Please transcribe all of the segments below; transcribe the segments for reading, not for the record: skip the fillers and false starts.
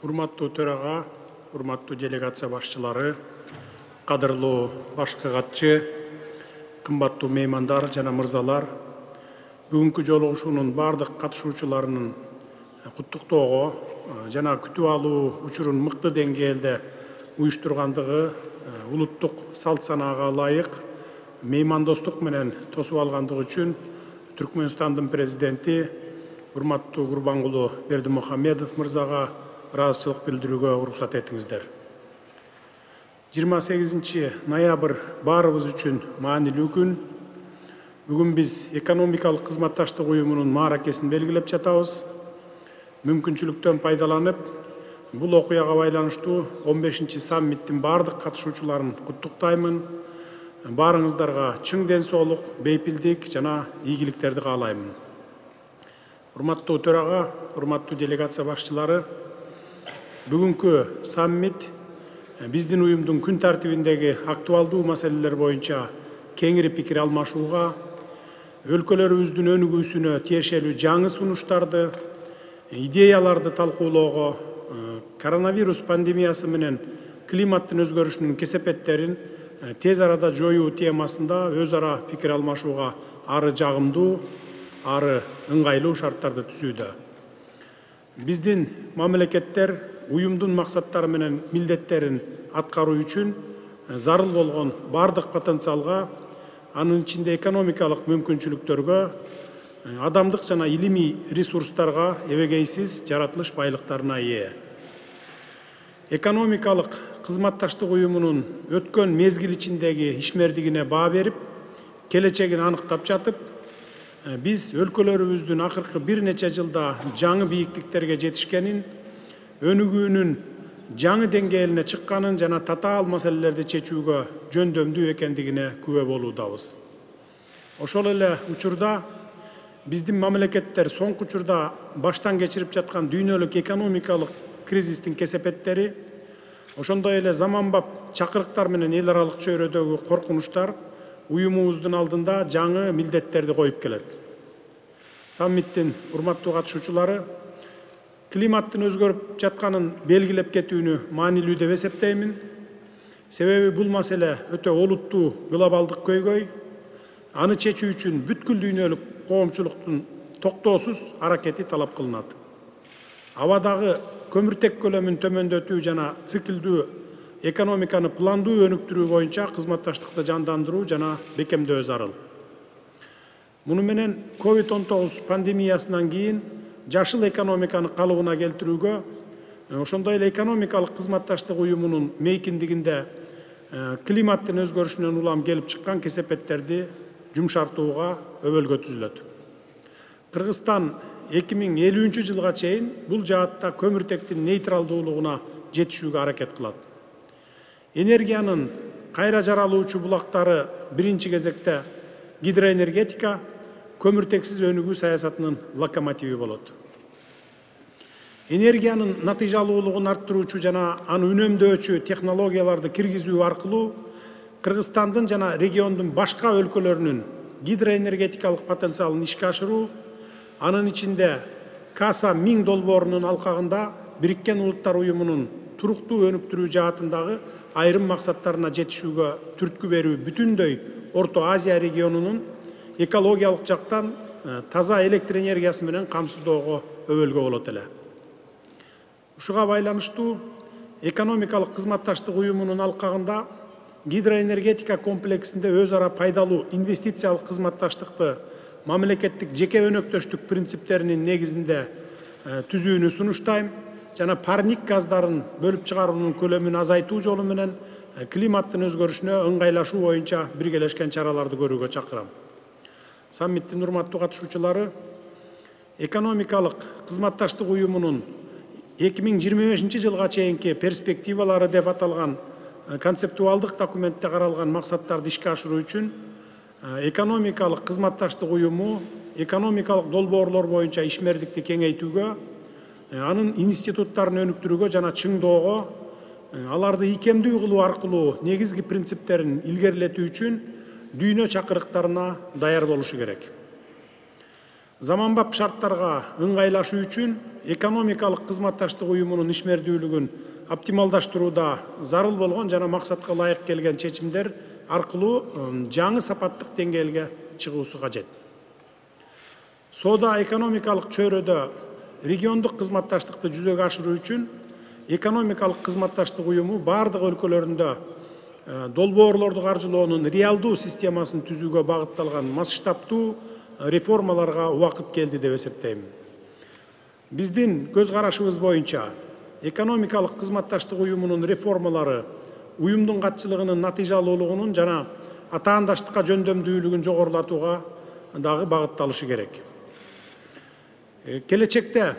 Урматтуу төрага, урматтуу делегация башчылары, кадырлуу башкы катчы, кымбаттуу меймандар жана мырзалар, бүгүнкү жолугушуунун бардык катышуучуларынын куттуктоого жана күтүп алуу учурун мыкты деңгээлде уюштургандыгы, улуттук салт санаага ылайык меймандостук менен тосуп алгандыгы үчүн Түркмөнстандын президенти урматтуу Гурбангулу Бердимухамедов мырзага ыраазычылык билдирүүгө уруксат этиңиздер. 28 ноябрь баарыбыз үчүн маанилүү күн. Бүгүн биз экономикалык кызматташтык уюмунун мааракесин белгилеп жатабыз. Мүмкүнчүлүктөн пайдаланып, бул окуяга байланыштуу 15 саммиттин бардык катышуучуларын куттуктаймын. Баарыңыздарга чың ден соолук, бейпилдик жана ийгиликтерди каалаймын. Урматтуу төрага, урматтуу делегация башчылары, бүгүнкү саммит биздин уюмдун күн тартибиндеги актуалдуу маселелер боюнча кеңири пикир алмашууга, өлкөлөрүбүздүн өнүгүүсүнө тиешелүү жаңы сунуштарды, идеяларды талкуулоого, коронавирус пандемиясы менен климаттын өзгөрүшүнүн кесепеттерин тез арада жоюу темасында өз ара пикир алмашууга ары жагымдуу, ары ыңгайлуу шарттарды түзүүдө. Биздин мамлекеттер уюмдун максаттары менен милдеттерин аткаруу үчүн зарыл болгон бардык потенциалга, анын ичинде экономикалык мүмкүнчүлүктөргө, адамдык жана илимий ресурстарга эбегейсиз жаратылыш байлыктарына ээ. Экономикалык кызматташтык уюмунун өткөн мезгил ичиндеги ишмердигине баа берип, келечегин аныктап жатып, биз өлкөлөрүбүздүн акыркы бир нече жылда жаңы бийиктиктерге жетишкенин, өнүгүүнүн жаңы деңгээлине чыкканын жана татаал маселелерди чечүүгө жөндөмдүү экендигине күбө болуудабыз. Ошол эле учурда биздин мамлекеттер соңку учурда баштан кечирип жаткан дүйнөлүк экономикалык кризистин кесепеттери, ошондой эле заманбап чакырыктар менен эл аралык чөйрөдөгү коркунучтар уюмубуздун алдында жаңы милдеттерди коюп келет. Саммиттин урматтуу катышуучулары, климаттын өзгөрүп жатканын белгилеп кетүүнү маанилүү деп эсептеймин. Себеби бул маселе өтө олуттуу глобалдык көйгөй. Аны чечүү үчүн бүткүл дүйнөлүк коомчулуктун токтоосуз аракети талап кылынат. Абадагы көмүртек көлөмүн төмөндөтүү жана циклдүү экономиканы пландуу өнүктүрүү боюнча кызматташтыкты жандандыруу жана бекемдөө зарыл. Муну менен COVID-19 пандемиясынан кийин жашыл экономиканы калыбына келтирүүгө, ошондой эле экономикалык кызматташтык уюмунун мейкиндигинде климаттын өзгөрүшүнөн улам келип чыккан кесепеттерди жумшартууга өбөлгө түзүлөт. Кыргызстан 2050 жылга чейин бул жаатта көмүртектин нейтралдуулугуна жетишүүгө аракет кылат. Энергиянын кайра жаралуучу булактары биринчи кезекте гидроэнергетика, көмүртексиз өнүгүү саясатынын локомотиви болот. Энергиянын натыйжалуулугун арттыруучу жана аны үнөмдөөчү технологияларды киргизүү аркылуу Кыргызстандын жана региондун башка өлкөлөрүнүн гидроэнергетикалык потенциалын ишке ашыруу, анын ичинде Каса 1000 долбоорунун алкагында Бириккен Улуттар уюмунун туруктуу өнүктүрүү жаатындагы айрым максаттарына жетишүүгө түрткү берүү бүтүндөй Орто Азия регионунун экологиялык жактан таза электр энергиясы менен камсыздоого өбөлгө болот эле. Ушуга байланыштуу экономикалык кызматташтык уюмунун алкагында гидроэнергетика комплексинде өз ара пайдалуу инвестициялык кызматташтыкты мамлекеттик жеке өнөктөштүк принциптеринин негизинде түзүүнү сунуштайм жана парник газдарын бөлүп чыгаруунун көлөмүн азайтуу жолу менен климаттын өзгөрүшүнө ыңгайлашуу боюнча биргелешкен чараларды көрүүгө чакырам. Саммиттин урматтуу катышуучулары, экономикалык кызматташтык уюмунун 2025 жылга чейинки перспективалары деп аталган концептуалдык документте каралган максаттарды ишке ашыруу үчүн экономикалык кызматташтык уюму экономикалык долбоорлор боюнча ишмердикти кеңейтүүгө, анын институттарын өнүктүрүүгө жана чыңдоого, аларды ийкемдүү кылуу аркылуу негизги принциптерин илгерилетүү үчүн дүйнө чакырыктарына даяр болушу керек. Заманбап шарттарга ыңгайлашуу үчүн экономикалык кызматташтык уюмунун ишмердүүлүгүн оптималдаштырууда зарыл болгон жана максатка ылайык келген чечимдер аркылуу жаңы сапаттык деңгээлге чыгуусу кажет. Соода экономикалык чөйрөдө региондук кызматташтыкты жүзөгө ашыруу үчүн экономикалык кызматташтык уюму бардык өлкөлөрүндө долбоорлорду каржылоонун реалдуу системасын түзүүгө багытталган масштабтуу реформаларга убакыт келди деп эсептейм. Биздин көз карашыбыз боюнча экономикалык кызматташтык уюмунун реформалары уюмдун катчылыгынын натыйжалуулугунун жана атаандаштыкка жөндөмдүүлүгүн жогорулатууга дагы багытталышы керек. Келечекте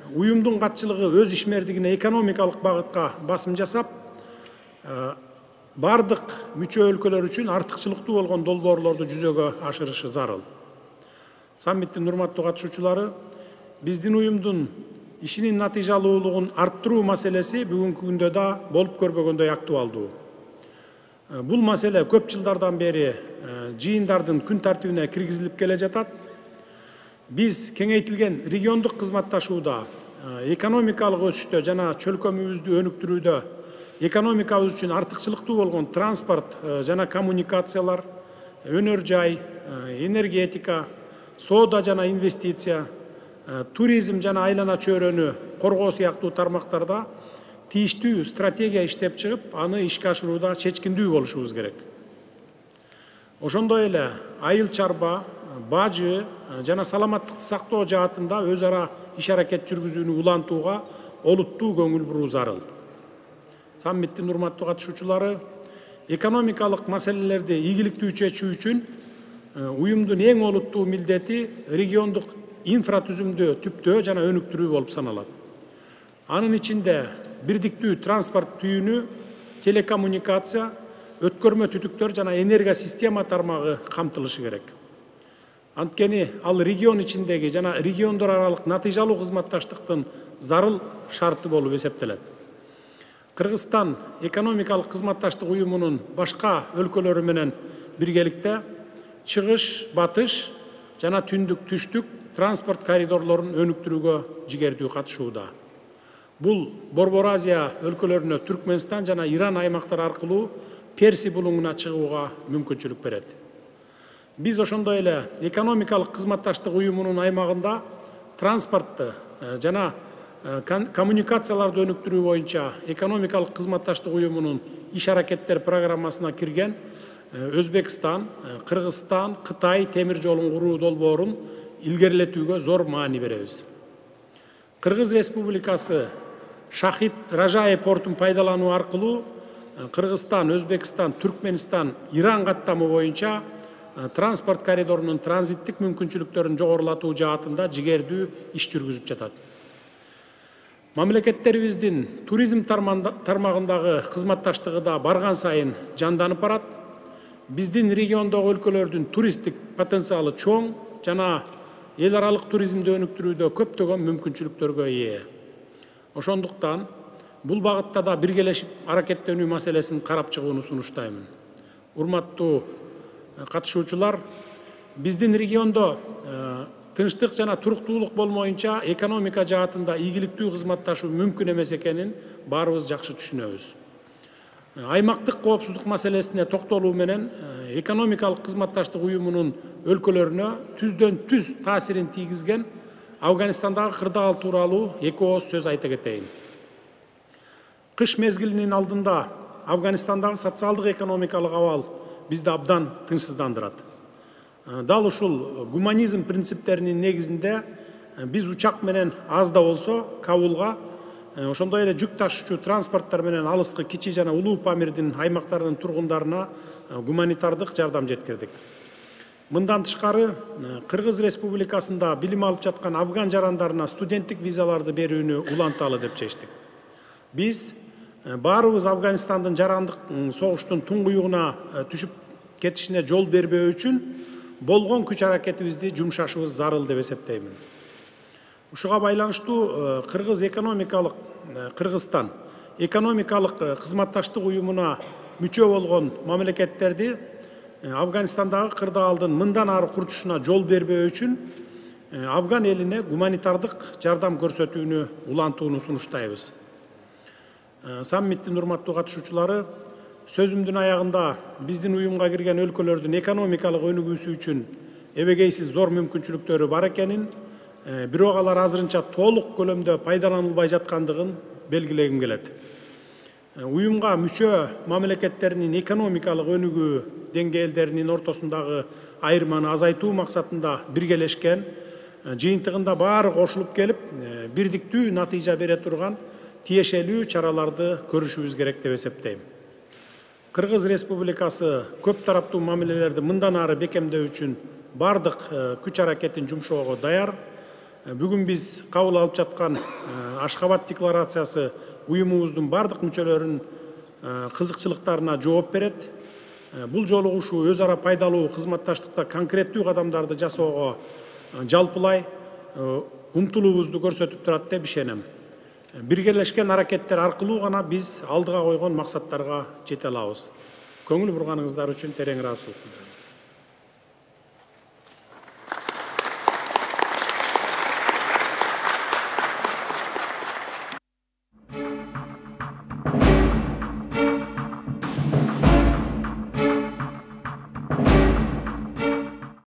уюмдун катчылыгы өз ишмердигине экономикалык багытка басым жасап, бардык мүчө өлкөлөр үчүн артыкчылыктуу болгон долбоорлорду жүзөгө ашырышы зарыл. Саммиттин урматтуу катышуучулары, биздин уюмдун ишинин натыйжалуулугун арттыруу маселеси бүгүнкү күндө да болуп көрбөгөндөй актуалдуу. Бул маселе көп жылдардан бери жыйындардын күн тартибине киргизилип келе жатат. Биз кеңейтилген региондук кызматташууда, экономикалык өсүштө жана чөлкөмүбүздү өнүктүрүүдө экономикабыз үчүн артыкчылыктуу болгон транспорт жана коммуникациялар, өнөр жай, энергетика, соода жана инвестиция, туризм жана айлана чөйрөнү коргоо сыяктуу тармактарда тийиштүү стратегия иштеп чыгып, аны ишке ашырууда чечкиндүү болушубуз керек. Ошондой эле айыл чарба, бажы жана саламаттыкты сактоо жаатында өз ара иш аракет жүргүзүүнү улантууга олуттуу көңүл буруу зарыл. Саммиттин урматтуу катышуучулары, экономикалык маселелерди ийгиликтүү чечүү үчүн уюмдун эң олуттуу милдети региондук инфратүзүмдү түптөө жана өнүктүрүү болуп саналат. Анын ичинде бирдиктүү транспорт түйүнү, телекоммуникация, өткөрмө түтүктөр жана энергия система тармагы камтылышы керек. Анткени ал регион ичиндеги жана региондор аралык натыйжалуу кызматташтыктын зарыл шарты болуп эсептелет. Кыргызстан экономикалык кызматташтык уюмунун башка өлкөлөрү менен биргеликте чыгыш, батыш жана түндүк, түштүк транспорт коридорлорун өнүктүрүүгө жигердүү катышууда. Бул Борбор Азия өлкөлөрүнө Түркменстан жана Иран аймактары аркылуу Перси булуңуна чыгууга мүмкүнчүлүк берет. Биз ошондой эле экономикалык кызматташтык уюмунун аймагында транспортты жана коммуникацияларды өнүктүрүү боюнча экономикалык кызматташтык уюмунун иш аракеттер программасына кирген Өзбекстан, Кыргызстан, Кытай темир жолун куруу долбоорун илгерилетүүгө зор маани беребиз. Кыргыз Республикасы Шахид Ражаи портун пайдалануу аркылуу Кыргызстан, Өзбекстан, Түркменстан, Иран каттамы боюнча транспорт коридорунун транзиттик мүмкүнчүлүктөрүн жогорулатуу жаатында жигердүү иш жүргүзүп жатат. Мамлекеттерибиздин туризм тармагындагы кызматташтыгы да барган сайын жанданып барат. Биздин региондогу өлкөлөрдүн туристтик потенциалы чоң жана эл аралык туризмди өнүктүрүүдө көптөгөн мүмкүнчүлүктөргө ээ. Ошондуктан бул багытта да биргелешип аракеттенүү маселесин карап чыгууну сунуштаймын. Урматтуу катышуучулар, биздин региондо тынчтык жана туруктуулук болмоюнча экономика жаатында ийгиликтүү кызматташуу мүмкүн эмес экенин баарыбыз жакшы түшүнөбүз. Аймактык коопсуздук маселесине токтолуу менен экономикалык кызматташтык уюмунун өлкөлөрүнө түздөн түз таасирин тийгизген Афганистандагы кырдаал тууралуу эки ооз сөз айта кетейин. Кыш мезгилинин алдында Афганистандагы социалдык экономикалык абал бизди абдан тынчсыздандырат. Дал ушул гуманизм принциптеринин негизинде биз учак менен аз да болсо Кабулга, ошондой эле жүк ташуучу транспорттор менен алыскы Кичи жана Улуу Памирдин аймактарынын тургундарына гуманитардык жардам жеткирдик. Мындан тышкары Кыргыз Республикасында билим алып жаткан афган жарандарына студенттик визаларды берүүнү уланталы деп чечтик. Биз баарыбыз Афганистандын жарандык согуштун туңгуюгуна түшүп кетишине жол бербөө үчүн болгон күч аракетибизди жумшашыбыз зарыл деп эсептеймин. Ушуга байланыштуу Кыргызстан экономикалык кызматташтык уюмуна мүчө болгон мамлекеттерди Афганистандагы кырдаалдын мындан ары курчушуна жол бербөө үчүн Афган элине гуманитардык жардам көрсөтүүнү улантууну сунуштайбыз. Саммиттин урматтуу катышуучулары, сөзүмдүн аягында биздин уюмга кирген өлкөлөрдүн экономикалык өнүгүүсү үчүн эбегейсиз зор мүмкүнчүлүктөрү бар экенин, бирок алар азырынча толук көлөмдө пайдаланылбай жаткандыгын белгилегим келет. Уюмга мүчө мамлекеттеринин экономикалык өнүгүү деңгээлдеринин ортосундагы айырманы азайтуу максатында биргелешкен, жыйынтыгында баары кошулуп келип, бирдиктүү натыйжа бере турган тиешелүү чараларды көрүшүбүз керек деп эсептейм. Кыргыз Республикасы көп тараптуу мамилелерди мындан ары бекемдөө үчүн бардык күч аракетин жумшоого даяр. Бүгүн биз кабыл алып жаткан Ашхабад декларациясы уюмубуздун бардык мүчөлөрүнүн кызыкчылыктарына жооп берет. Бул жолугушуу өз ара пайдалуу кызматташтыкта конкреттүү кадамдарды жасоого жалпылай умтулуубузду көрсөтүп турат деп ишенем. Биргелешкен аракеттер аркылуу гана биз алдыга койгон максаттарга жете алабыз. Көңүл бурганыңыздар үчүн терең ыраазычылык билдирем.